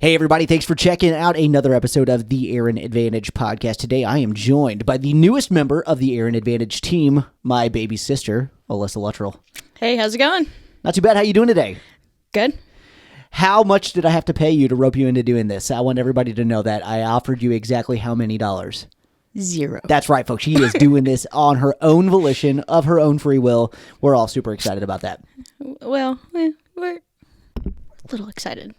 Hey everybody, thanks for checking out another episode of the Aaron Advantage podcast. Today I am joined by the newest member of the Aaron Advantage team, my baby sister, Alyssa Luttrull. Hey, how's it going? Not too bad. How you doing today? Good. How much did I have to pay you to rope you into doing this? I want everybody to know that I offered you exactly how many dollars? $0. That's right, folks. She is doing this on her own volition, of her own free will. We're all super excited about that. Well, we're a little excited.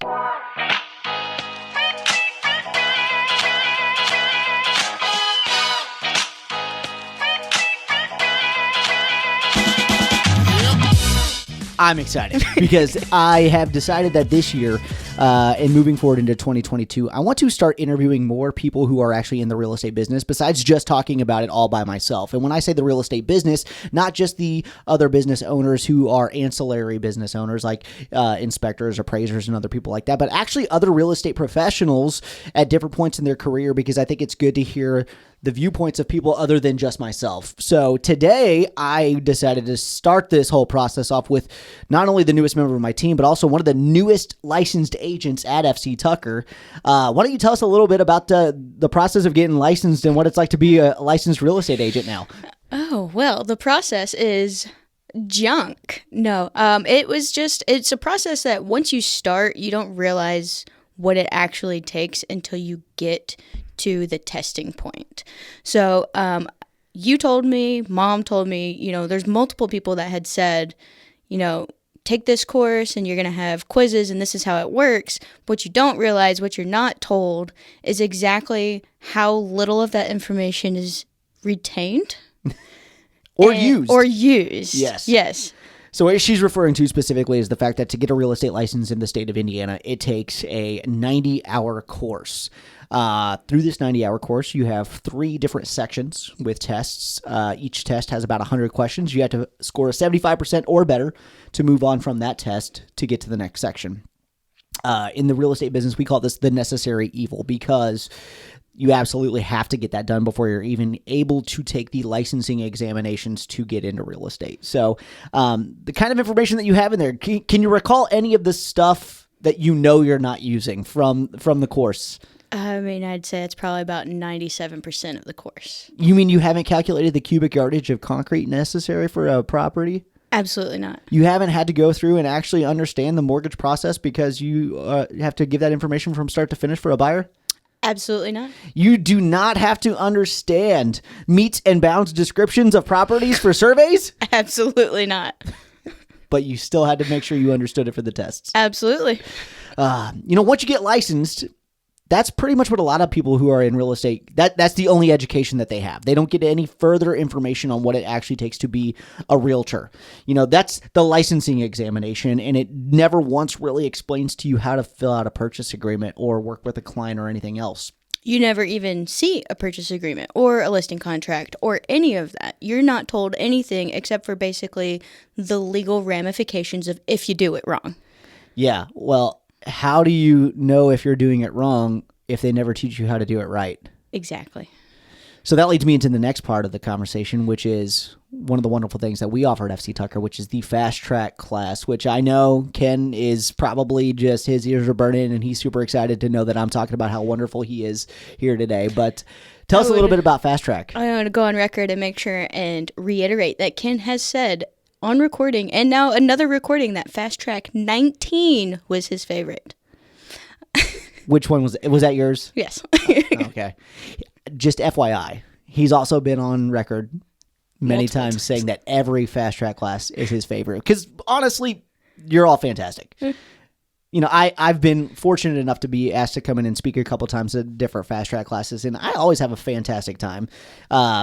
I'm excited because I have decided that this year and moving forward into 2022, I want to start interviewing more people who are actually in the real estate business besides just talking about it all by myself. And when I say the real estate business, not just the other business owners who are ancillary business owners like inspectors, appraisers, and other people like that, but actually other real estate professionals at different points in their career, because I think it's good to hear the viewpoints of people other than just myself. So today I decided to start this whole process off with not only the newest member of my team, but also one of the newest licensed agents at FC Tucker. Why don't you tell us a little bit about the process of getting licensed and what it's like to be a licensed real estate agent now? Oh, well, the process is junk. No, it's a process that once you start, you don't realize what it actually takes until you get to the testing point. So you told me, mom told me, there's multiple people that had said, take this course and you're going to have quizzes and this is how it works. What you don't realize, what you're not told, is exactly how little of that information is retained. Or used. Yes. So what she's referring to specifically is the fact that to get a real estate license in the state of Indiana, it takes a 90-hour course. Through this 90-hour course, you have 3 different sections with tests. Each test has about 100 questions. You have to score a 75% or better to move on from that test to get to the next section. In the real estate business, we call this the necessary evil, because you absolutely have to get that done before you're even able to take the licensing examinations to get into real estate. So the kind of information that you have in there, can you recall any of the stuff that you're not using from the course? I mean, I'd say it's probably about 97% of the course. You mean you haven't calculated the cubic yardage of concrete necessary for a property? Absolutely not. You haven't had to go through and actually understand the mortgage process because you have to give that information from start to finish for a buyer? Absolutely not. You do not have to understand meets and bounds descriptions of properties for surveys? Absolutely not. But you still had to make sure you understood it for the tests. Absolutely. Once you get licensed, that's pretty much what a lot of people who are in real estate, that's the only education that they have. They don't get any further information on what it actually takes to be a realtor. That's the licensing examination, and it never once really explains to you how to fill out a purchase agreement or work with a client or anything else. You never even see a purchase agreement or a listing contract or any of that. You're not told anything except for basically the legal ramifications of if you do it wrong. Yeah, well, how do you know if you're doing it wrong if they never teach you how to do it right? Exactly. So that leads me into the next part of the conversation, which is one of the wonderful things that we offer at FC Tucker, which is the fast track class, which I know Ken is probably just, his ears are burning and he's super excited to know that I'm talking about how wonderful he is here today. But tell us a little bit about fast track. I want to go on record and make sure and reiterate that Ken has said on recording, and now another recording, that Fast Track 19 was his favorite. Which one was that yours? Yes. Okay. Just FYI, he's also been on record many times saying that every Fast Track class is his favorite. Because honestly, you're all fantastic. I've been fortunate enough to be asked to come in and speak a couple times at different Fast Track classes, and I always have a fantastic time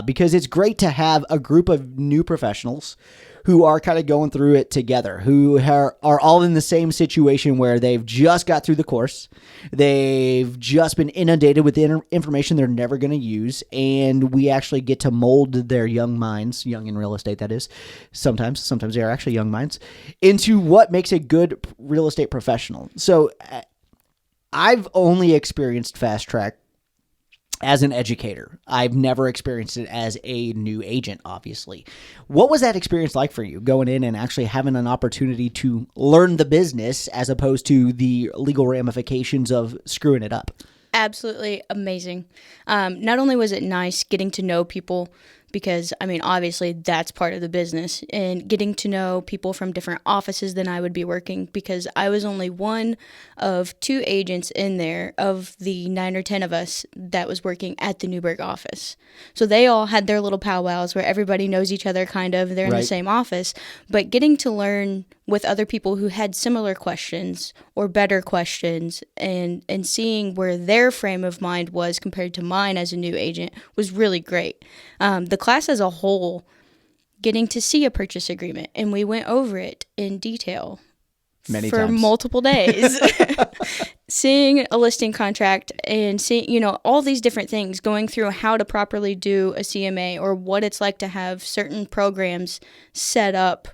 because it's great to have a group of new professionals who are kind of going through it together, who are all in the same situation where they've just got through the course, they've just been inundated with information they're never going to use, and we actually get to mold their young minds, young in real estate that is, sometimes they are actually young minds, into what makes a good real estate professional. So I've only experienced Fast Track as an educator. I've never experienced it as a new agent, obviously. What was that experience like for you, going in and actually having an opportunity to learn the business as opposed to the legal ramifications of screwing it up? Absolutely amazing. Not only was it nice getting to know people, because, I mean, obviously that's part of the business, and getting to know people from different offices than I would be working, because I was only one of 2 agents in there of the 9 or 10 of us that was working at the Newburgh office. So they all had their little powwows where everybody knows each other, kind of. They're in the same office. But getting to learn with other people who had similar questions or better questions, and seeing where their frame of mind was compared to mine as a new agent was really great. The class as a whole, getting to see a purchase agreement, and we went over it in detail Many for times. multiple days. Seeing a listing contract and seeing, all these different things, going through how to properly do a CMA, or what it's like to have certain programs set up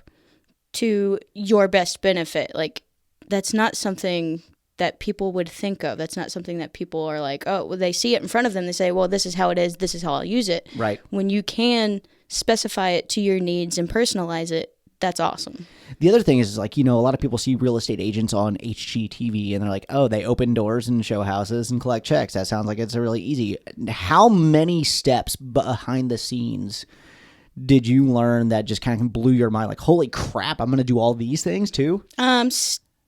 to your best benefit. Like, that's not something that people would think of. That's not something that people are like, oh, well, they see it in front of them. They say, well, this is how it is. This is how I'll use it. Right. When you can specify it to your needs and personalize it, that's awesome. The other thing is like, a lot of people see real estate agents on HGTV and they're like, oh, they open doors and show houses and collect checks. That sounds like it's really easy. How many steps behind the scenes did you learn that just kind of blew your mind? Like, holy crap, I'm going to do all these things too?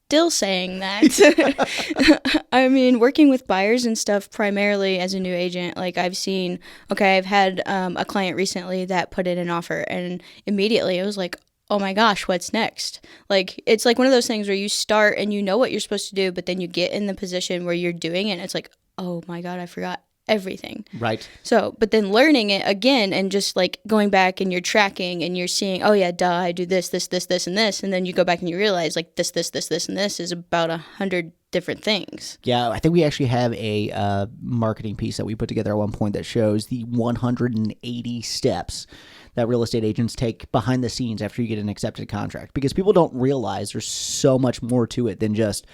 Still saying that. I mean, working with buyers and stuff primarily as a new agent, like I've had a client recently that put in an offer, and immediately it was like, oh my gosh, what's next? Like, it's like one of those things where you start and you know what you're supposed to do, but then you get in the position where you're doing it and it's like, oh my God, I forgot everything. Right. So, but then learning it again and just like going back and you're tracking and you're seeing, oh yeah, duh, I do this, this, this, this, and this. And then you go back and you realize like this, this, this, this, and this is about 100 different things. Yeah, I think we actually have a marketing piece that we put together at one point that shows the 180 steps that real estate agents take behind the scenes after you get an accepted contract, because people don't realize there's so much more to it than just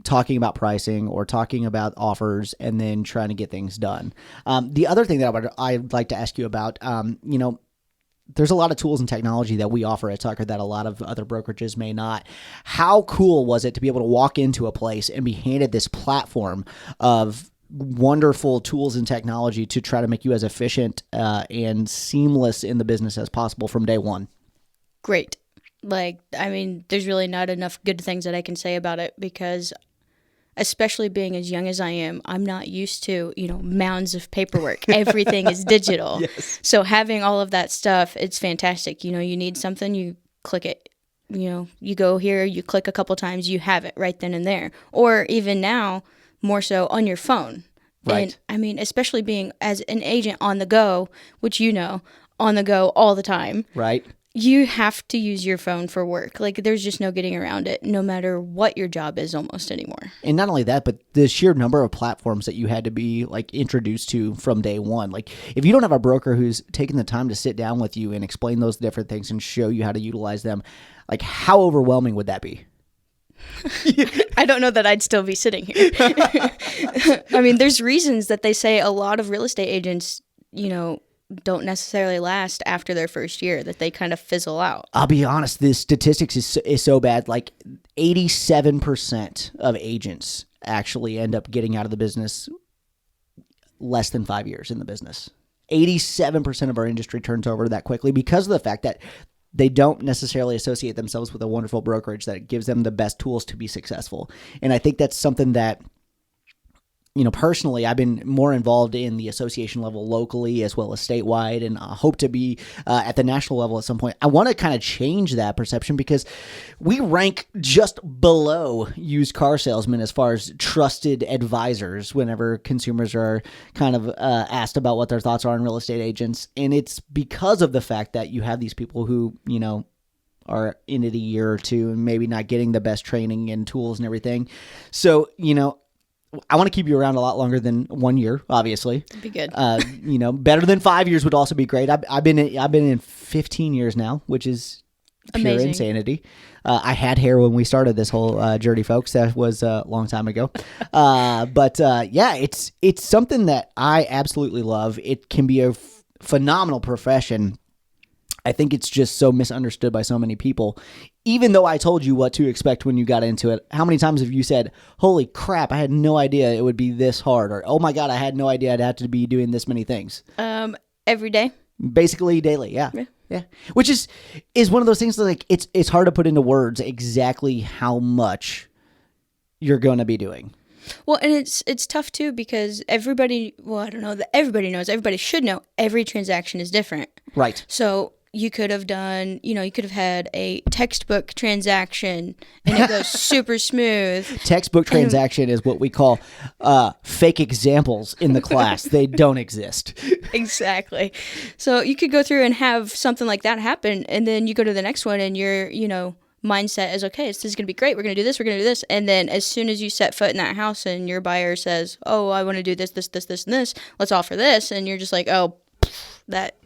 talking about pricing or talking about offers and then trying to get things done. The other thing that I'd like to ask you about, there's a lot of tools and technology that we offer at Tucker that a lot of other brokerages may not. How cool was it to be able to walk into a place and be handed this platform of wonderful tools and technology to try to make you as efficient and seamless in the business as possible from day one? Great. Like, I mean, there's really not enough good things that I can say about it, because especially being as young as I am, I'm not used to, mounds of paperwork. Everything is digital. Yes. So having all of that stuff, it's fantastic. You need something, you click it. You go here, you click a couple times, you have it right then and there. Or even now, more so on your phone. Right. And I mean, especially being as an agent on the go, which on the go all the time. Right. You have to use your phone for work. Like, there's just no getting around it, no matter what your job is almost anymore. And not only that, but the sheer number of platforms that you had to be like introduced to from day one. Like, if you don't have a broker who's taken the time to sit down with you and explain those different things and show you how to utilize them, like, how overwhelming would that be? I don't know that I'd still be sitting here. I mean, there's reasons that they say a lot of real estate agents, don't necessarily last after their first year, that they kind of fizzle out. I'll be honest, the statistics is so bad. Like 87% of agents actually end up getting out of the business less than 5 years in the business. 87% of our industry turns over that quickly because of the fact that they don't necessarily associate themselves with a wonderful brokerage that gives them the best tools to be successful. And I think that's something that, personally, I've been more involved in the association level locally as well as statewide, and I hope to be at the national level at some point. I want to kind of change that perception because we rank just below used car salesmen as far as trusted advisors whenever consumers are kind of asked about what their thoughts are on real estate agents. And it's because of the fact that you have these people who, are in it a year or two and maybe not getting the best training and tools and everything. So, I want to keep you around a lot longer than 1 year, obviously. That'd be good. Better than 5 years would also be great. I've been in 15 years now, which is pure Amazing. insanity. I had hair when we started this whole journey, folks. That was a long time ago. But yeah, it's something that I absolutely love. It can be a phenomenal profession. I think it's just so misunderstood by so many people. Even though I told you what to expect when you got into it, how many times have you said, holy crap, I had no idea it would be this hard, or oh my God, I had no idea I'd have to be doing this many things? Every day. Basically daily, yeah. Yeah. Which is one of those things that, like, it's hard to put into words exactly how much you're going to be doing. Well, and it's tough too because everybody, well, I don't know that everybody knows, everybody should know every transaction is different. Right. So you could have done, you could have had a textbook transaction and it goes super smooth. Textbook transaction is what we call fake examples in the class. They don't exist. Exactly. So you could go through and have something like that happen, and then you go to the next one and your, mindset is, okay, this is going to be great. We're going to do this. We're going to do this. And then as soon as you set foot in that house and your buyer says, oh, I want to do this, this, this, this, and this, let's offer this. And you're just like, oh, that's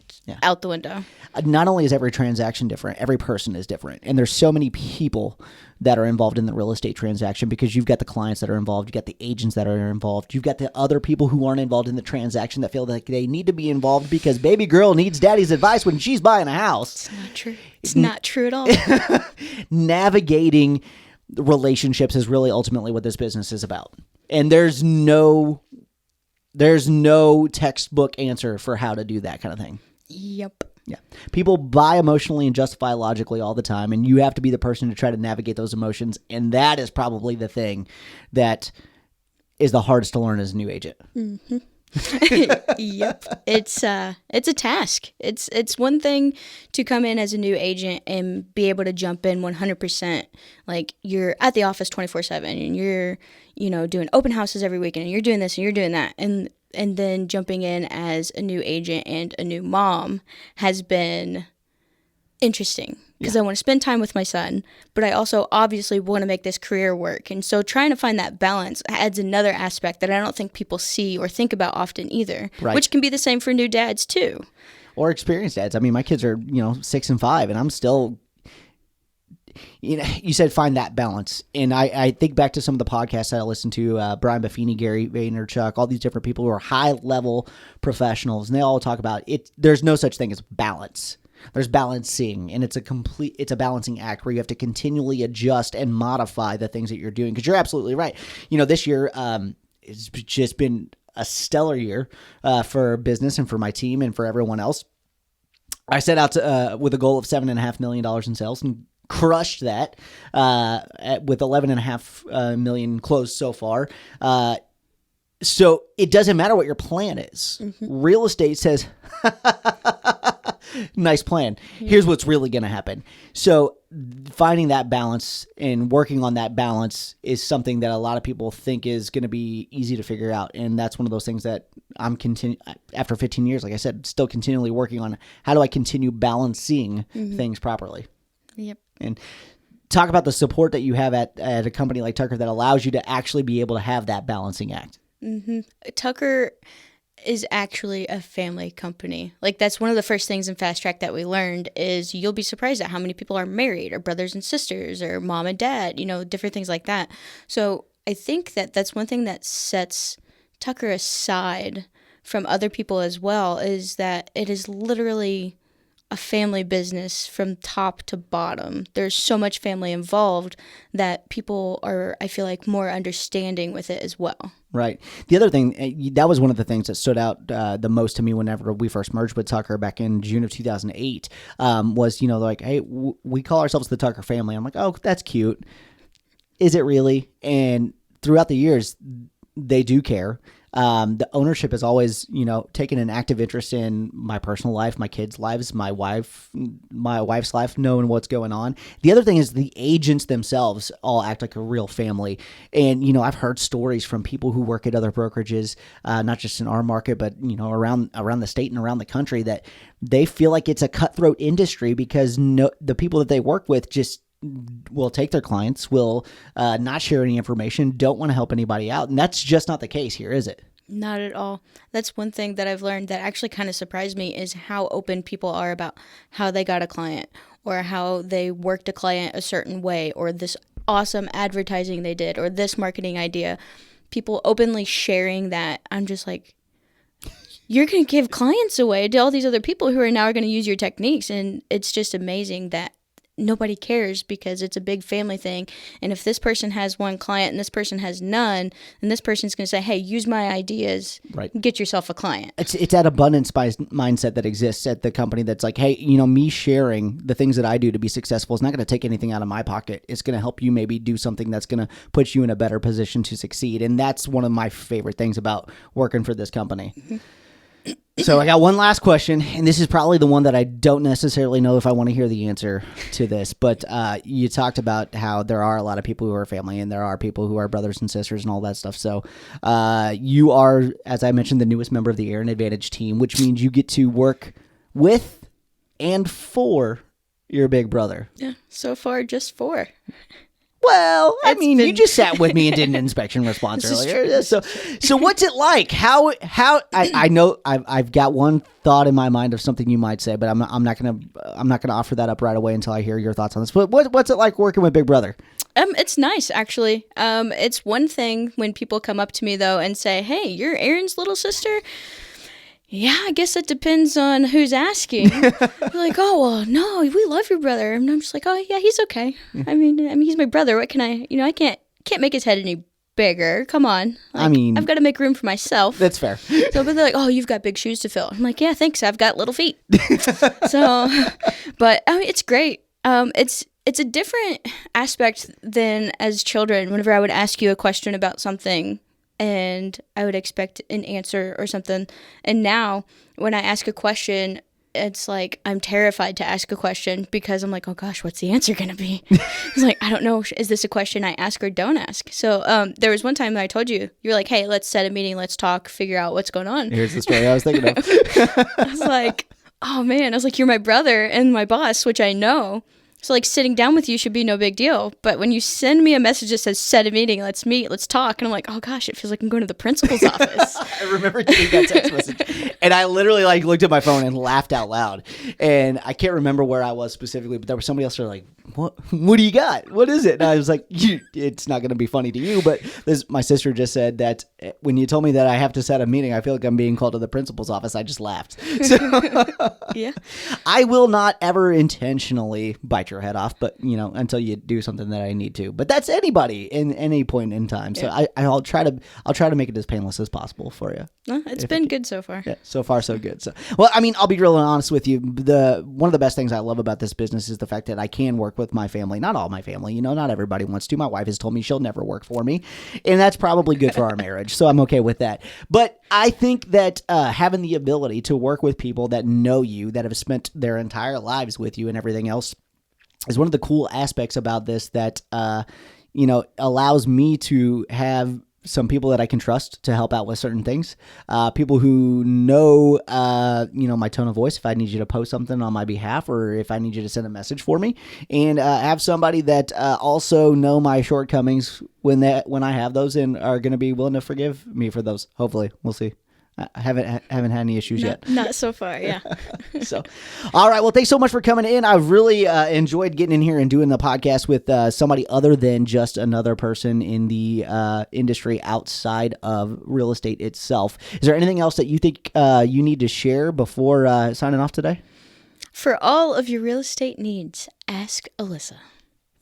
out the window. Not only is every transaction different, every person is different. And there's so many people that are involved in the real estate transaction, because you've got the clients that are involved, you've got the agents that are involved, you've got the other people who aren't involved in the transaction that feel like they need to be involved because baby girl needs daddy's advice when she's buying a house. It's not true. It's not true at all. Navigating relationships is really ultimately what this business is about. And there's no textbook answer for how to do that kind of thing. Yep. Yeah. People buy emotionally and justify logically all the time, and you have to be the person to try to navigate those emotions, and that is probably the thing that is the hardest to learn as a new agent. Mm-hmm. Yep. It's a task. It's one thing to come in as a new agent and be able to jump in 100%. Like, you're at the office 24/7 and you're, doing open houses every weekend and you're doing this and you're doing that. And then jumping in as a new agent and a new mom has been interesting because I want to spend time with my son, but I also obviously want to make this career work. And so trying to find that balance adds another aspect that I don't think people see or think about often either, which can be the same for new dads too. Or experienced dads. I mean, my kids are, 6 and 5, and I'm still, you said find that balance. And I think back to some of the podcasts that I listened to, Brian Buffini, Gary Vaynerchuk, all these different people who are high-level professionals, and they all talk about it. There's no such thing as balance. There's balancing, and it's a balancing act where you have to continually adjust and modify the things that you're doing, because you're absolutely right. This year it's just been a stellar year for business and for my team and for everyone else. I set out to, with a goal of $7.5 million in sales, and crushed that with $11.5 million closed so far. So it doesn't matter what your plan is. Mm-hmm. Real estate says, nice plan. Here's what's really going to happen. So finding that balance and working on that balance is something that a lot of people think is going to be easy to figure out. And that's one of those things that I'm after 15 years, like I said, still continually working on. How do I continue balancing things properly? Yep. And talk about the support that you have at a company like Tucker that allows you to actually be able to have that balancing act. Mm-hmm. Tucker is actually a family company. Like, that's one of the first things in Fast Track that we learned is you'll be surprised at how many people are married, or brothers and sisters, or mom and dad, different things like that. So I think that that's one thing that sets Tucker aside from other people as well, is that it is literally a family business from top to bottom. There's so much family involved that people are, I feel like, more understanding with it as well. Right. The other thing, that was one of the things that stood out the most to me whenever we first merged with Tucker back in June of 2008, was, like, hey, we call ourselves the Tucker family. I'm like, oh, that's cute. Is it really? And throughout the years, they do care. The ownership has always, taken an active interest in my personal life, my kids' lives, my wife's life, knowing what's going on. The other thing is the agents themselves all act like a real family. And, I've heard stories from people who work at other brokerages, not just in our market, but, around the state and around the country, that they feel like it's a cutthroat industry because the people that they work with just will take their clients, will not share any information, don't want to help anybody out. And that's just not the case here, is it? Not at all. That's one thing that I've learned that actually kind of surprised me, is how open people are about how they got a client, or how they worked a client a certain way, or this awesome advertising they did, or this marketing idea. People openly sharing that. I'm just like, you're going to give clients away to all these other people who are now going to use your techniques. And it's just amazing that nobody cares because it's a big family thing. And if this person has one client and this person has none, then this person's going to say, hey, use my ideas, right, get yourself a client. It's that abundance mindset that exists at the company that's like, hey, me sharing the things that I do to be successful is not going to take anything out of my pocket. It's going to help you maybe do something that's going to put you in a better position to succeed. And that's one of my favorite things about working for this company. Mm-hmm. So I got one last question, and this is probably the one that I don't necessarily know if I want to hear the answer to this, but you talked about how there are a lot of people who are family, and there are people who are brothers and sisters and all that stuff. So you are, as I mentioned, the newest member of the Aaron Advantage team, which means you get to work with and for your big brother. Yeah, so far just 4. Well, you just sat with me and did an inspection response earlier. So what's it like? How I know I've got one thought in my mind of something you might say, but I'm not gonna offer that up right away until I hear your thoughts on this. But what's it like working with Big Brother? It's nice actually. It's one thing when people come up to me though and say, "Hey, you're Aaron's little sister." Yeah, I guess it depends on who's asking. They're like, oh, well, no, we love your brother. And I'm just like, oh, yeah, he's okay. I mean, he's my brother. What can I can't make his head any bigger. Come on. Like, I've got to make room for myself. That's fair. So, but they're like, oh, you've got big shoes to fill. I'm like, yeah, thanks. I've got little feet. So, but it's great. It's a different aspect than as children. Whenever I would ask you a question about something, and I would expect an answer or something. And now when I ask a question, it's like I'm terrified to ask a question because I'm like, oh gosh, what's the answer going to be? It's like, I don't know. Is this a question I ask or don't ask? So there was one time that I told you, you're like, hey, let's set a meeting. Let's talk, figure out what's going on. Here's the story I was thinking of. I was like, oh man, I was like, you're my brother and my boss, which I know. So, like, sitting down with you should be no big deal. But when you send me a message that says, set a meeting, let's meet, let's talk, and I'm like, oh, gosh, it feels like I'm going to the principal's office. I remember getting that text message. And I literally, looked at my phone and laughed out loud. And I can't remember where I was specifically, but there was somebody else who was like, what do you got? What is it? And I was like, it's not going to be funny to you. But my sister just said that when you told me that I have to set a meeting, I feel like I'm being called to the principal's office. I just laughed. So yeah, I will not ever intentionally bite your head off, but until you do something that I need to. But that's anybody in any point in time. So yeah. I'll try to make it as painless as possible for you. It's been good so far. Yeah, so far so good. So well, I'll be real honest with you. One of the best things I love about this business is the fact that I can work with my family. Not all my family, not everybody wants to. My wife has told me she'll never work for me, and that's probably good for our marriage. So I'm okay with that. But I think that having the ability to work with people that know you, that have spent their entire lives with you and everything else, is one of the cool aspects about this that, allows me to have some people that I can trust to help out with certain things. People who know, my tone of voice, if I need you to post something on my behalf or if I need you to send a message for me, and have somebody that also know my shortcomings when I have those and are going to be willing to forgive me for those. Hopefully, we'll see. I haven't had any issues yet. Not so far, yeah. So, all right. Well, thanks so much for coming in. I've really enjoyed getting in here and doing the podcast with somebody other than just another person in the industry outside of real estate itself. Is there anything else that you think you need to share before signing off today? For all of your real estate needs, ask Alyssa.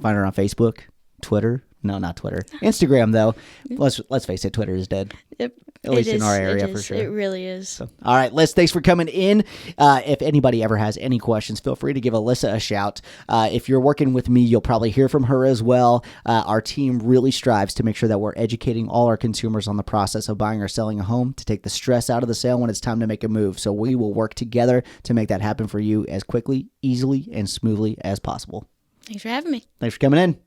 Find her on Facebook, Twitter. No, not Twitter. Instagram, though. Let's face it, Twitter is dead. Yep. At least in our area, for sure. It really is. So, all right, Liz, thanks for coming in. If anybody ever has any questions, feel free to give Alyssa a shout. If you're working with me, you'll probably hear from her as well. Our team really strives to make sure that we're educating all our consumers on the process of buying or selling a home to take the stress out of the sale when it's time to make a move. So we will work together to make that happen for you as quickly, easily, and smoothly as possible. Thanks for having me. Thanks for coming in.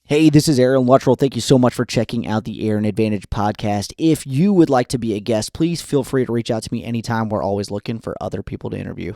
Hey, this is Alyssa Luttrull. Thank you so much for checking out the Aaron Advantage podcast. If you would like to be a guest, please feel free to reach out to me anytime. We're always looking for other people to interview.